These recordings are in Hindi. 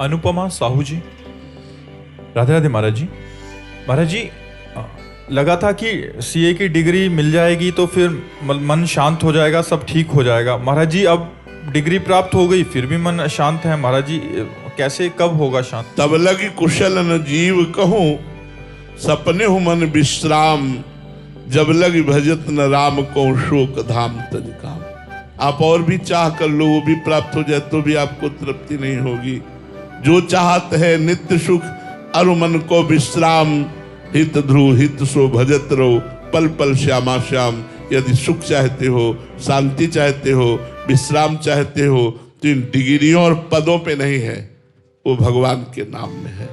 अनुपमा साहू जी। राधे राधे महाराज जी। महाराज जी, लगा था कि सीए की डिग्री मिल जाएगी तो फिर मन शांत हो जाएगा, सब ठीक हो जाएगा। महाराज जी, अब डिग्री प्राप्त हो गई फिर भी मन अशांत है। महाराज जी, कैसे, कब होगा शांत? तब लगी कुशल न जीव कहूं, सपने हो मन विश्राम, जब लगी भजत न राम को शोक धाम तज काम। आप और भी चाह कर लो, वो भी प्राप्त हो जाए तो भी आपको तृप्ति नहीं होगी। जो चाहत है नित्य सुख, अरु मन को विश्राम, हित ध्रुव हित सो भजत रहो, पल पल श्यामा श्याम। यदि सुख चाहते हो, शांति चाहते हो, विश्राम चाहते हो, तो इन डिग्रियों और पदों पे नहीं है, वो भगवान के नाम में है।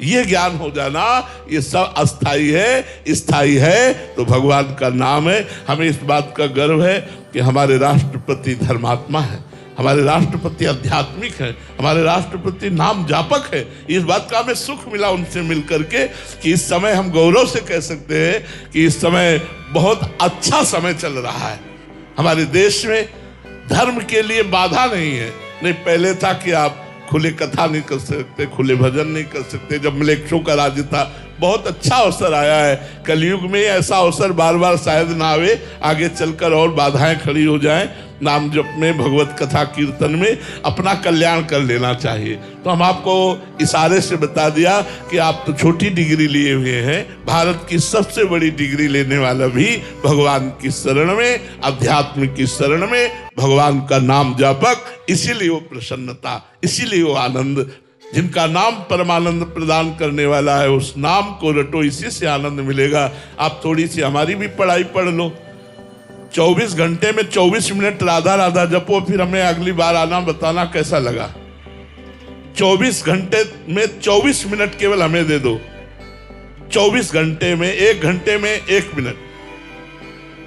ये ज्ञान हो जाना, ये सब अस्थाई है, स्थायी है तो भगवान का नाम है। हमें इस बात का गर्व है कि हमारे राष्ट्रपति धर्मात्मा है, हमारे राष्ट्रपति आध्यात्मिक है, हमारे राष्ट्रपति नाम जापक है। इस बात का हमें सुख मिला उनसे मिलकर के कि इस समय हम गौरव से कह सकते हैं कि इस समय बहुत अच्छा समय चल रहा है। हमारे देश में धर्म के लिए बाधा नहीं है। नहीं, पहले था कि आप खुले कथा नहीं कर सकते, खुले भजन नहीं कर सकते, जब मलेच्छों का राज्य था। बहुत अच्छा अवसर आया है कलयुग में, ऐसा अवसर बार बार शायद ना आवे, आगे चलकर और बाधाएं खड़ी हो जाएं। नाम जप में, भगवत कथा कीर्तन में अपना कल्याण कर लेना चाहिए। तो हम आपको इशारे से बता दिया कि आप तो छोटी डिग्री लिए हुए हैं, भारत की सबसे बड़ी डिग्री लेने वाला भी भगवान की शरण में, अध्यात्म की शरण में, भगवान का नाम जापक। इसीलिए वो प्रसन्नता, इसीलिए वो आनंद, जिनका नाम परमानंद प्रदान करने वाला है, उस नाम को रटो, इसी से आनंद मिलेगा। आप थोड़ी सी हमारी भी पढ़ाई पढ़ लो। 24 घंटे में 24 मिनट राधा राधा जपो, फिर हमें अगली बार आना, बताना कैसा लगा। 24 घंटे में 24 मिनट केवल हमें दे दो। 24 घंटे में 1 घंटे में 1 मिनट,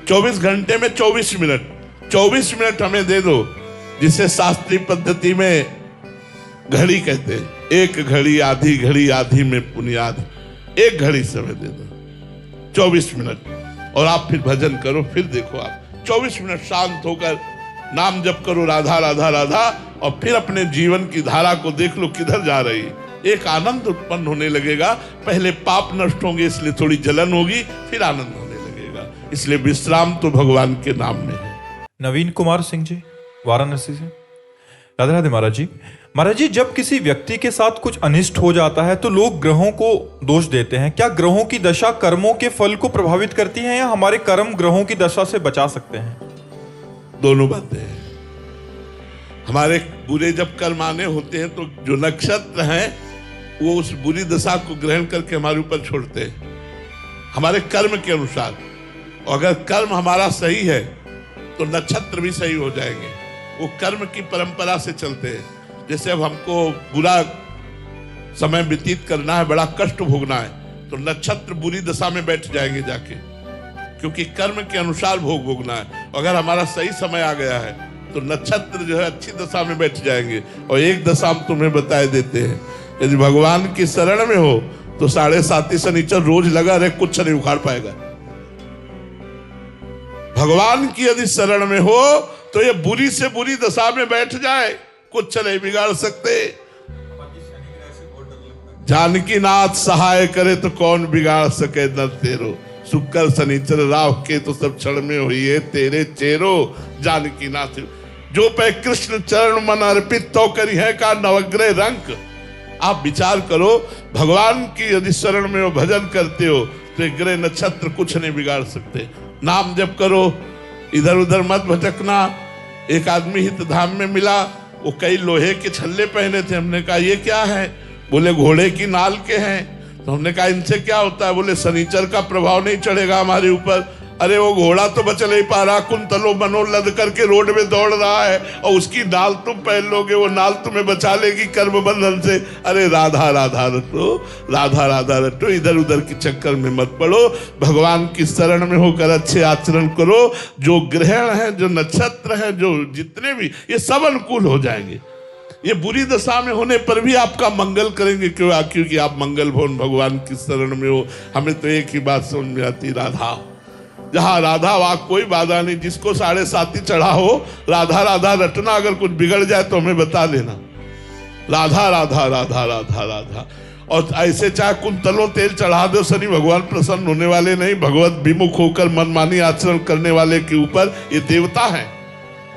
24 घंटे में 24 मिनट, 24 मिनट हमें दे दो, जिसे शास्त्रीय पद्धति में घड़ी कहते हैं। एक घड़ी आधी घड़ी, आधी में पुनियाद, 1 घड़ी समय दे दो, 24 मिनट, और आप फिर भजन करो। फिर देखो, आप 24 मिनट शांत होकर नाम जप करो, राधा राधा राधा, और फिर अपने जीवन की धारा को देख लो किधर जा रही है। एक आनंद उत्पन्न होने लगेगा। पहले पाप नष्ट होंगे, इसलिए थोड़ी जलन होगी, फिर आनंद होने लगेगा। इसलिए विश्राम तो भगवान के नाम में है। नवीन कुमार सिंह जी, वाराणसी से। राधे राधे महाराज जी। महाराज जी, जब किसी व्यक्ति के साथ कुछ अनिष्ट हो जाता है तो लोग ग्रहों को दोष देते हैं। क्या ग्रहों की दशा कर्मों के फल को प्रभावित करती है, या हमारे कर्म ग्रहों की दशा से बचा सकते हैं? दोनों बातें हैं। हमारे बुरे जब कर्म आने होते हैं तो जो नक्षत्र हैं वो उस बुरी दशा को ग्रहण करके हमारे ऊपर छोड़ते हैं, हमारे कर्म के अनुसार। और अगर कर्म हमारा सही है तो नक्षत्र भी सही हो जाएंगे। वो कर्म की परंपरा से चलते हैं। जैसे अब हमको बुरा समय व्यतीत करना है, बड़ा कष्ट भोगना है, तो नक्षत्र बुरी दशा में बैठ जाएंगे जाके, क्योंकि कर्म के अनुसार भोग भोगना है। अगर हमारा सही समय आ गया है तो नक्षत्र जो है अच्छी दशा में बैठ जाएंगे। और एक दशा हम तुम्हें बताए देते हैं, यदि भगवान की शरण में हो तो 7.5 शनिचर रोज लगा रहे, कुछ नहीं उखाड़ पाएगा। भगवान की यदि शरण में हो तो ये बुरी से बुरी दशा में बैठ जाए, कुछ नहीं बिगाड़ सकते। जानकी नाथ सहाय करे तो कौन बिगाड़ सके न तेरो, शुक्र शनिचर राव के तो सब क्षण में हुई है तेरे चेरो। जानकी नाथ जो पे कृष्ण चरण मन अर्पित तो करी है का नवग्रह रंग। आप विचार करो, भगवान की यदि शरण में हो, भजन करते हो, तो ग्रह नक्षत्र कुछ नहीं बिगाड़ सकते। नाम जप करो, इधर उधर मत भटकना। एक आदमी हित धाम में मिला, वो कई लोहे के छल्ले पहने थे। हमने कहा ये क्या है? बोले घोड़े की नाल के हैं। तो हमने कहा इनसे क्या होता है? बोले शनिचर का प्रभाव नहीं चढ़ेगा हमारे ऊपर। अरे वो घोड़ा तो बच नहीं पा रहा, कुंतलो मनो लद करके रोड में दौड़ रहा है, और उसकी नाल तुम पहन लोगे, वो नाल तुम्हें बचा लेगी कर्म बंधन से। अरे राधा राधा रटो, राधा राधा रटो, इधर उधर के चक्कर में मत पड़ो, भगवान की शरण में होकर अच्छे आचरण करो। जो ग्रहण है, जो नक्षत्र है, जो जितने भी, ये सब अनुकूल हो जाएंगे। ये बुरी दशा में होने पर भी आपका मंगल करेंगे। क्यों? क्योंकि आप मंगल भवन भगवान की शरण में हो। हमें तो एक ही बात समझ में आती, राधा। जहां राधा वहां कोई बाधा नहीं। जिसको 7.5 चढ़ा हो, राधा राधा रटना। अगर कुछ बिगड़ जाए तो हमें बता देना। राधा राधा राधा राधा राधा। और ऐसे चाहे कुंतलों तेल चढ़ा दो, शनि भगवान प्रसन्न होने वाले नहीं। भगवत विमुख होकर मनमानी आचरण करने वाले के ऊपर ये देवता हैं,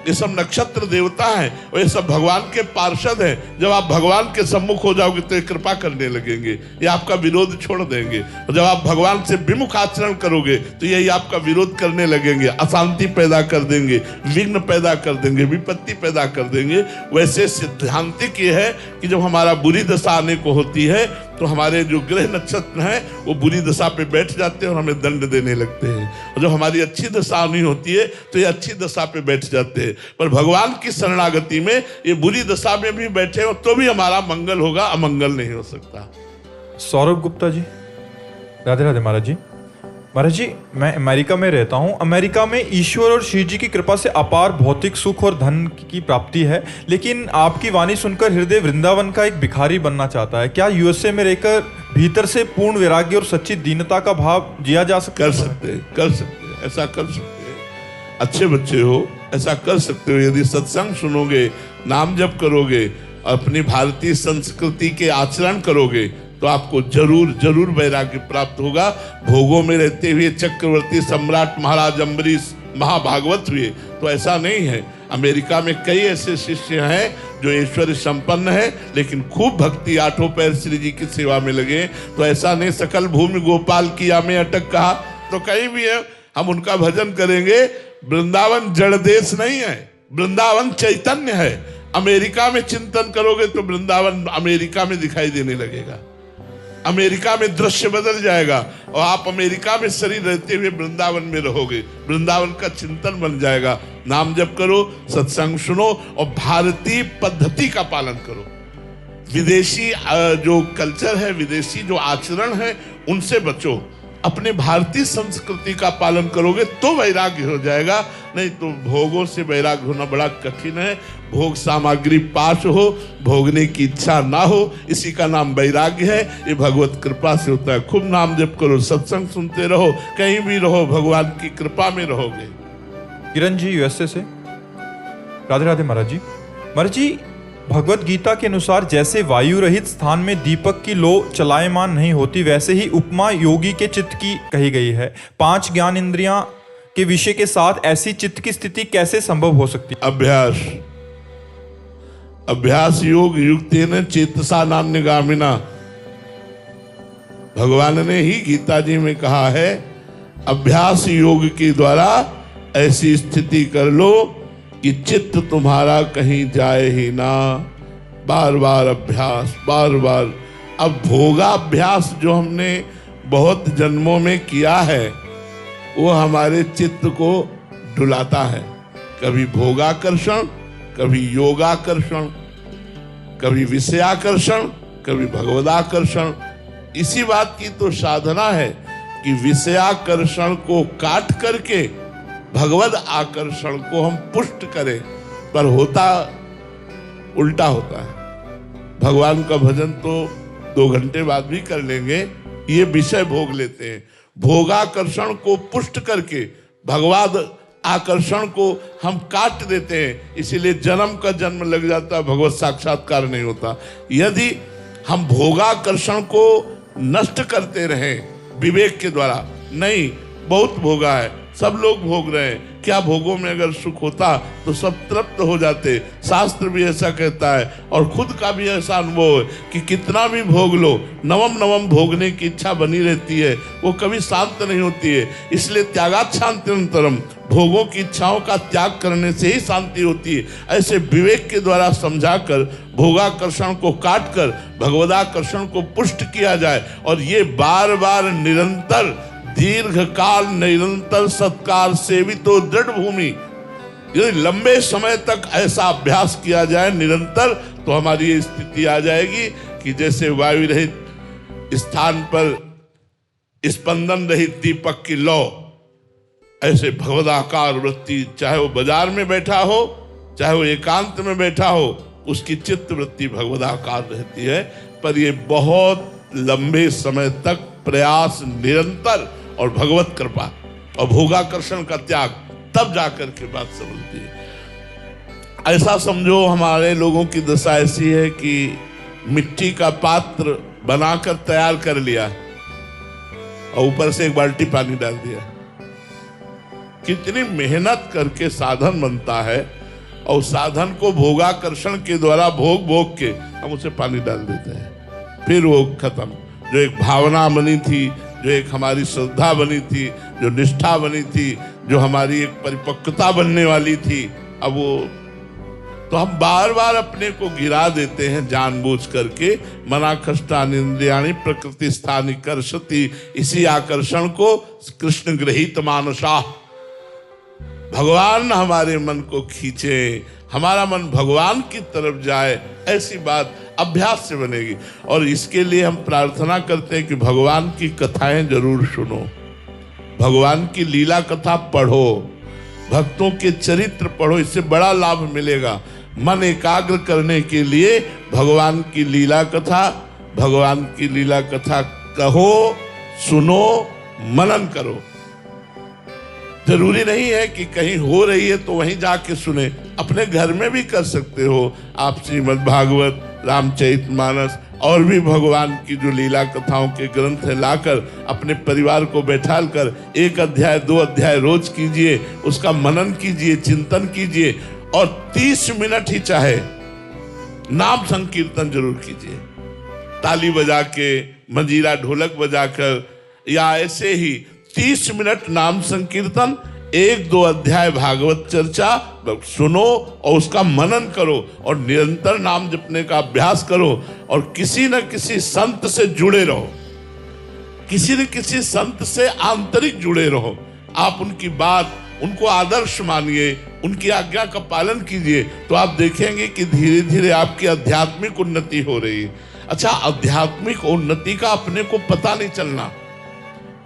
ये सब नक्षत्र देवता हैं और ये सब भगवान के पार्षद हैं। जब आप भगवान के सम्मुख हो जाओगे तो ये कृपा करने लगेंगे, ये आपका विरोध छोड़ देंगे। और जब आप भगवान से विमुख आचरण करोगे तो यही आपका विरोध करने लगेंगे, अशांति पैदा कर देंगे, विघ्न पैदा कर देंगे, विपत्ति पैदा कर देंगे। वैसे सिद्धांतिक ये है कि जब हमारा बुरी दशा आने को होती है तो हमारे जो ग्रह नक्षत्र हैं वो बुरी दशा पे बैठ जाते हैं और हमें दंड देने लगते हैं। और जब हमारी अच्छी दशा आनी होती है तो ये अच्छी दशा पे बैठ जाते हैं। पर भगवान की शरणागति में ये बुरी दशा में भी बैठे हो तो भी हमारा मंगल होगा, अमंगल नहीं हो सकता। सौरभ गुप्ता जी, राधे राधे महाराज जी। महाराज जी, मैं अमेरिका में रहता हूँ। अमेरिका में ईश्वर और शिव जी की कृपा से अपार भौतिक सुख और धन की प्राप्ति है, लेकिन आपकी वाणी सुनकर हृदय वृंदावन का एक भिखारी बनना चाहता है। क्या यूएसए में रहकर भीतर से पूर्ण वैराग्य और सच्ची दीनता का भाव जिया जा सकता है? कर सकते हैं, ऐसा कर सकते हैं। अच्छे बच्चे हो, ऐसा कर सकते हो। यदि सत्संग सुनोगे, नाम जप करोगे, अपनी भारतीय संस्कृति के आचरण करोगे तो आपको जरूर जरूर वैराग्य प्राप्त होगा। भोगों में रहते हुए चक्रवर्ती सम्राट महाराज अम्बरीश महाभागवत हुए तो ऐसा नहीं है। अमेरिका में कई ऐसे शिष्य हैं जो ऐश्वर्य संपन्न है लेकिन खूब भक्ति, आठों पैर श्री जी की सेवा में लगे। तो ऐसा नहीं सकल भूमि गोपाल किया में अटक कहा तो कहीं भी है हम उनका भजन करेंगे। वृंदावन जड़ देश नहीं है, वृंदावन चैतन्य है। अमेरिका में चिंतन करोगे तो वृंदावन अमेरिका में दिखाई देने लगेगा, अमेरिका में दृश्य बदल जाएगा और आप अमेरिका में शरीर रहते हुए वृंदावन में रहोगे। वृंदावन का चिंतन बन जाएगा। नाम जप करो, सत्संग सुनो और भारतीय पद्धति का पालन करो। विदेशी जो कल्चर है, विदेशी जो आचरण है उनसे बचो। अपने भारतीय संस्कृति का पालन करोगे तो वैराग्य हो जाएगा, नहीं तो भोगों से वैराग्य होना बड़ा कठिन है। भोग सामग्री पास हो, भोगने की इच्छा ना हो, इसी का नाम वैराग्य है। ये भगवत कृपा से होता है। खूब नाम जप करो, सत्संग सुनते रहो, कहीं भी रहो भगवान की कृपा में रहोगे। किरण जी यूएसए से, राधे राधे महाराज जी। महाराज जी, भगवत गीता के अनुसार जैसे वायु रहित स्थान में दीपक की लो चलायमान नहीं होती, वैसे ही उपमा योगी के चित्त की कही गई है। 5 ज्ञान इंद्रियां के विषय के साथ ऐसी चित्त की स्थिति कैसे संभव हो सकती है? अभ्यास योग युक्तेन चेतसा नान्यगामिना। भगवान ने ही गीता जी में कहा है अभ्यास योग के द्वारा ऐसी स्थिति कर लो कि चित्त तुम्हारा कहीं जाए ही ना। बार बार अभ्यास, बार बार। अब भोगाभ्यास जो हमने बहुत जन्मों में किया है वो हमारे चित्त को डुलाता है। कभी भोगाकर्षण, कभी योगाकर्षण, कभी विषयाकर्षण, कभी भगवदाकर्षण। इसी बात की तो साधना है कि विषयाकर्षण को काट करके भगवद आकर्षण को हम पुष्ट करें, पर होता उल्टा होता है। भगवान का भजन तो 2 घंटे बाद भी कर लेंगे, ये विषय भोग लेते हैं। भोगाकर्षण को पुष्ट करके भगवद आकर्षण को हम काट देते हैं, इसीलिए जन्म का जन्म लग जाता है, भगवत साक्षात्कार नहीं होता। यदि हम भोगाकर्षण को नष्ट करते रहें विवेक के द्वारा, नहीं बहुत भोगा है, सब लोग भोग रहे हैं, क्या भोगों में अगर सुख होता तो सब तृप्त हो जाते। शास्त्र भी ऐसा कहता है और खुद का भी ऐसा अनुभव है कि कितना भी भोग लो, नवम नवम भोगने की इच्छा बनी रहती है, वो कभी शांत नहीं होती है। इसलिए त्यागात् शांतिरंतरम, भोगों की इच्छाओं का त्याग करने से ही शांति होती है। ऐसे विवेक के द्वारा समझाकर भोगाकर्षण को काट कर भगवदाकर्षण को पुष्ट किया जाए और ये बार बार निरंतर दीर्घ काल निरंतर सत्कार सेवितो दृढ़ भूमि, यदि लंबे समय तक ऐसा अभ्यास किया जाए निरंतर, तो हमारी ये स्थिति आ जाएगी कि जैसे वायु रहित स्थान पर स्पंदन रहित दीपक की लौ, ऐसे भगवदाकार वृत्ति, चाहे वो बाजार में बैठा हो, चाहे वो एकांत में बैठा हो, उसकी चित्त वृत्ति भगवदाकार रहती है। पर ये बहुत लंबे समय तक प्रयास निरंतर और भगवत कृपा और भोगाकर्षण का त्याग, तब जाकर के बात समझती है। ऐसा समझो हमारे लोगों की दशा ऐसी है कि मिट्टी का पात्र बनाकर तैयार कर लिया और ऊपर से एक बाल्टी पानी डाल दिया। कितनी मेहनत करके साधन बनता है और साधन को भोगाकर्षण के द्वारा भोग भोग के हम उसे पानी डाल देते हैं, फिर वो खत्म। जो एक भावना बनी थी, जो एक हमारी श्रद्धा बनी थी, जो निष्ठा बनी थी, जो हमारी एक परिपक्वता बनने वाली थी, अब वो तो हम बार बार अपने को गिरा देते हैं जानबूझ करके। मना कष्टानिंद्रियाणि प्रकृति स्थानि कर्षति, इसी आकर्षण को कृष्ण गृहीत मानसा, भगवान हमारे मन को खींचे, हमारा मन भगवान की तरफ जाए, ऐसी बात अभ्यास से बनेगी। और इसके लिए हम प्रार्थना करते हैं कि भगवान की कथाएं जरूर सुनो, भगवान की लीला कथा पढ़ो, भक्तों के चरित्र पढ़ो, इससे बड़ा लाभ मिलेगा। मन एकाग्र करने के लिए भगवान की लीला कथा, भगवान की लीला कथा कहो, सुनो, मनन करो। जरूरी नहीं है कि कहीं हो रही है तो वहीं जाके सुने, अपने घर में भी कर सकते हो। आप श्रीमद् भागवत, रामचरितमानस और भी भगवान की जो लीला कथाओं के ग्रंथ है लाकर अपने परिवार को बैठाल कर 1 अध्याय 2 अध्याय रोज कीजिए, उसका मनन कीजिए, चिंतन कीजिए, और 30 मिनट ही चाहे नाम संकीर्तन जरूर कीजिए, ताली बजा के, मंजीरा ढोलक बजाकर, या ऐसे ही 30 मिनट नाम संकीर्तन, 1-2 अध्याय भागवत चर्चा सुनो और उसका मनन करो, और निरंतर नाम जपने का अभ्यास करो, और किसी न किसी संत से जुड़े रहो, किसी न किसी संत से आंतरिक जुड़े रहो। आप उनकी बात, उनको आदर्श मानिए, उनकी आज्ञा का पालन कीजिए, तो आप देखेंगे कि धीरे धीरे आपकी आध्यात्मिक उन्नति हो रही है। अच्छा, आध्यात्मिक उन्नति का अपने को पता नहीं चलना,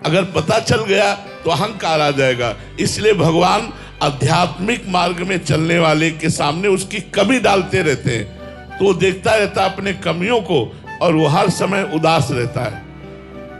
अगर पता चल गया तो अहंकार आ जाएगा। इसलिए भगवान आध्यात्मिक मार्ग में चलने वाले के सामने उसकी कमी डालते रहते हैं, तो वो देखता रहता है अपने कमियों को, और वो हर समय उदास रहता है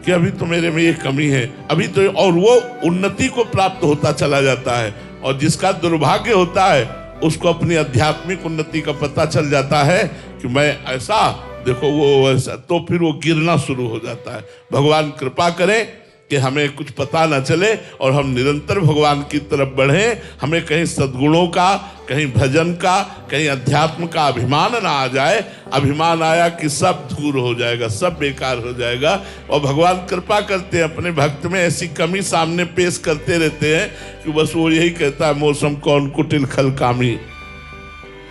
कि अभी तो मेरे में ये कमी है, अभी तो, और वो उन्नति को प्राप्त होता चला जाता है। और जिसका दुर्भाग्य होता है उसको अपनी आध्यात्मिक उन्नति का पता चल जाता है कि मैं ऐसा, देखो वो ऐसा, तो फिर वो गिरना शुरू हो जाता है। भगवान कृपा करें कि हमें कुछ पता ना चले और हम निरंतर भगवान की तरफ बढ़ें, हमें कहीं सद्गुणों का, कहीं भजन का, कहीं अध्यात्म का अभिमान ना आ जाए। अभिमान आया कि सब दूर हो जाएगा, सब बेकार हो जाएगा। और भगवान कृपा करते हैं, अपने भक्त में ऐसी कमी सामने पेश करते रहते हैं कि बस वो यही कहता है, मौसम कौन कुटिल खल कामी।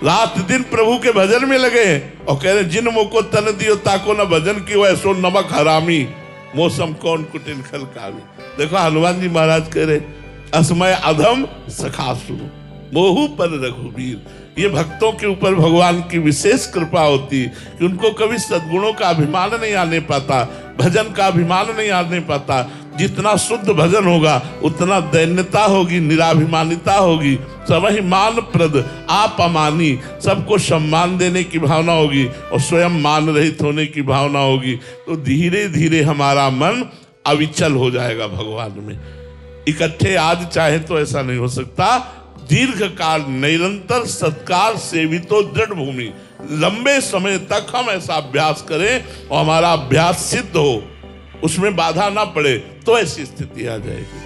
रात दिन प्रभु के भजन में लगे हैं और कह रहे जिन मुँह को तन दियो ताको न भजन की ऐसो नमक हरामी, मौसम कौन कुटिल खल कामी। देखो हनुमान जी महाराज कह रहे, असमय अधम सखा सुनो मोहू पर रघुबीर। ये भक्तों के ऊपर भगवान की विशेष कृपा होती कि उनको कभी सद्गुणों का अभिमान नहीं आने पाता, भजन का अभिमान नहीं आने पाता। जितना शुद्ध भजन होगा उतना दैन्यता होगी, निराभिमानिता होगी, सबहि मान प्रद आप अमानी, सबको सम्मान देने की भावना होगी और स्वयं मान रहित होने की भावना होगी। तो धीरे धीरे हमारा मन अविचल हो जाएगा भगवान में। इकट्ठे आज चाहे तो ऐसा नहीं हो सकता। दीर्घ काल निरंतर सत्कार सेवितो दृढ़ भूमि, लंबे समय तक हम ऐसा अभ्यास करें और हमारा अभ्यास सिद्ध हो, उसमें बाधा ना पड़े, तो ऐसी स्थिति आ जाएगी।